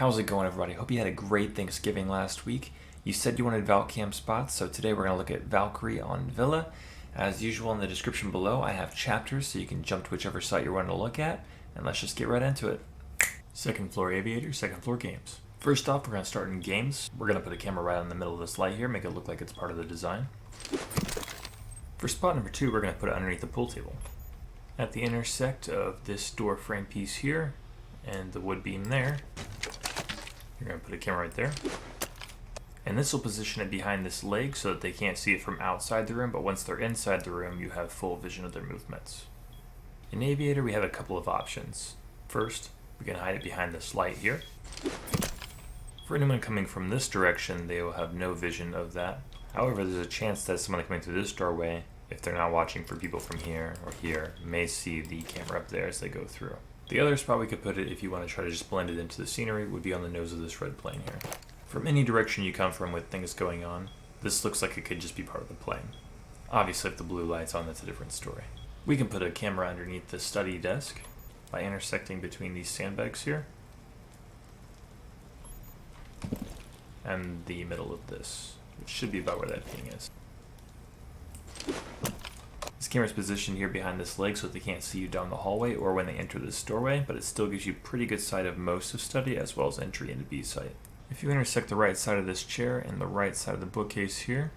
How's it going, everybody? Hope you had a great Thanksgiving last week. You said you wanted Valcam spots, so today we're going to look at Valkyrie on Villa. As usual, in the description below, I have chapters so you can jump to whichever site you're wanting to look at, and let's just get right into it. Second floor Aviator, second floor games. First off, we're going to start in games. We're going to put a camera right in the middle of this light here, make it look like it's part of the design. For spot number 2, we're going to put it underneath the pool table. At the intersect of this door frame piece here and the wood beam there, you're going to put a camera right there. And this will position it behind this leg so that they can't see it from outside the room, but once they're inside the room, you have full vision of their movements. In Aviator, we have a couple of options. First, we can hide it behind this light here. For anyone coming from this direction, they will have no vision of that. However, there's a chance that someone coming through this doorway, if they're not watching for people from here or here, may see the camera up there as they go through. The other spot we could put it, if you want to try to just blend it into the scenery, would be on the nose of this red plane here. From any direction you come from with things going on, this looks like it could just be part of the plane. Obviously, if the blue light's on, that's a different story. We can put a camera underneath the study desk by intersecting between these sandbags here and the middle of this, which should be about where that thing is. This camera's positioned here behind this leg so that they can't see you down the hallway or when they enter this doorway, but it still gives you pretty good sight of most of study as well as entry into B site. If you intersect the right side of this chair and the right side of the bookcase here,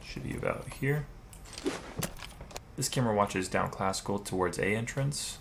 should be about here. This camera watches down classical towards A entrance,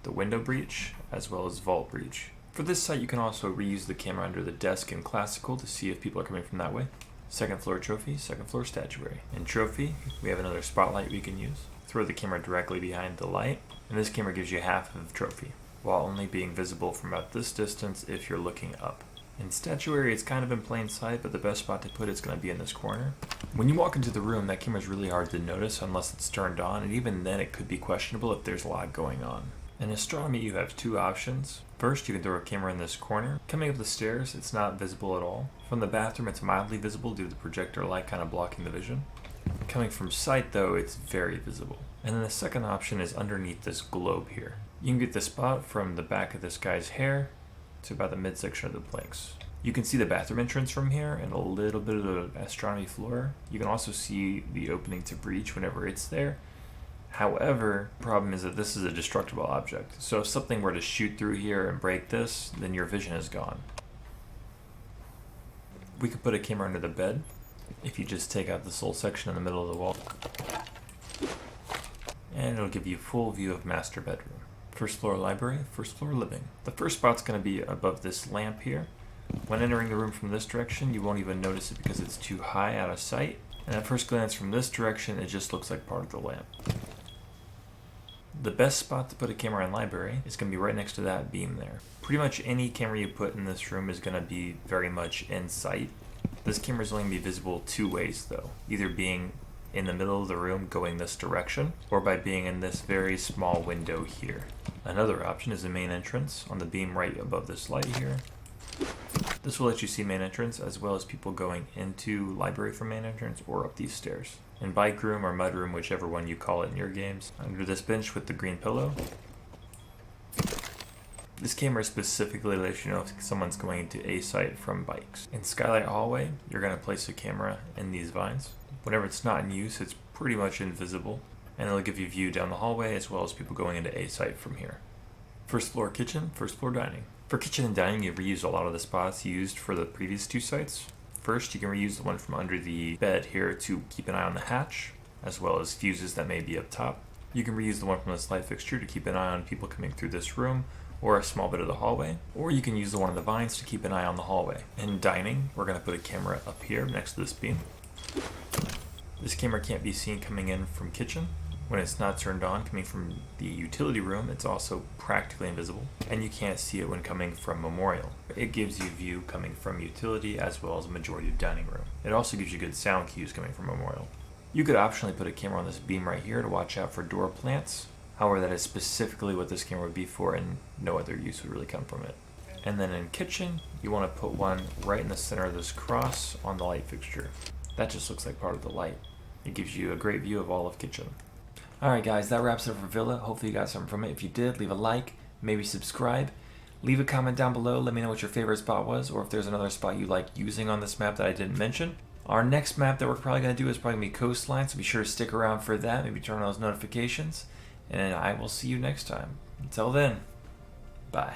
the window breach, as well as vault breach. For this site, you can also reuse the camera under the desk in classical to see if people are coming from that way. Second floor trophy, second floor statuary. In trophy, we have another spotlight we can use. Throw the camera directly behind the light, and this camera gives you half of the trophy, while only being visible from about this distance if you're looking up. In statuary, it's kind of in plain sight, but the best spot to put it's going to be in this corner. When you walk into the room, that camera is really hard to notice unless it's turned on, and even then it could be questionable if there's a lot going on. In astronomy, you have two options. First, you can throw a camera in this corner. Coming up the stairs, it's not visible at all. From the bathroom, it's mildly visible due to the projector light kind of blocking the vision. Coming from sight, though, it's very visible. And then the second option is underneath this globe here. You can get the spot from the back of this guy's hair to about the midsection of the planks. You can see the bathroom entrance from here and a little bit of the astronomy floor. You can also see the opening to breach whenever it's there. However, the problem is that this is a destructible object. So if something were to shoot through here and break this, then your vision is gone. We could put a camera under the bed if you just take out this little section in the middle of the wall. And it'll give you full view of master bedroom. First floor library, first floor living. The first spot's going to be above this lamp here. When entering the room from this direction, you won't even notice it because it's too high out of sight. And at first glance from this direction, it just looks like part of the lamp. The best spot to put a camera in library is going to be right next to that beam there. Pretty much any camera you put in this room is going to be very much in sight. This camera is only going to be visible two ways though, either being in the middle of the room going this direction, or by being in this very small window here. Another option is the main entrance on the beam right above this light here. This will let you see main entrance as well as people going into library from main entrance or up these stairs. In bike room or mud room, whichever one you call it in your games, under this bench with the green pillow. This camera specifically lets you know if someone's going into A site from bikes. In skylight hallway, you're going to place a camera in these vines. Whenever it's not in use, it's pretty much invisible, and it'll give you view down the hallway as well as people going into A site from here. First floor kitchen, first floor dining. For kitchen and dining, you've reused a lot of the spots used for the previous two sites. First, you can reuse the one from under the bed here to keep an eye on the hatch, as well as fuses that may be up top. You can reuse the one from this light fixture to keep an eye on people coming through this room, or a small bit of the hallway, or you can use the one on the vines to keep an eye on the hallway. In dining, we're going to put a camera up here next to this beam. This camera can't be seen coming in from kitchen. When it's not turned on, coming from the utility room, it's also practically invisible, and you can't see it when coming from memorial. It gives you view coming from utility as well as a majority of dining room. It also gives you good sound cues coming from memorial. You could optionally put a camera on this beam right here to watch out for door plants. However, that is specifically what this camera would be for, and no other use would really come from it. And then in kitchen, you want to put one right in the center of this cross on the light fixture. That just looks like part of the light. It gives you a great view of all of kitchen. Alright guys, that wraps it up for Villa. Hopefully you got something from it. If you did, leave a like, maybe subscribe. Leave a comment down below, let me know what your favorite spot was, or if there's another spot you like using on this map that I didn't mention. Our next map that we're probably going to do is probably going to be Coastline, so be sure to stick around for that, maybe turn on those notifications, and I will see you next time. Until then, bye.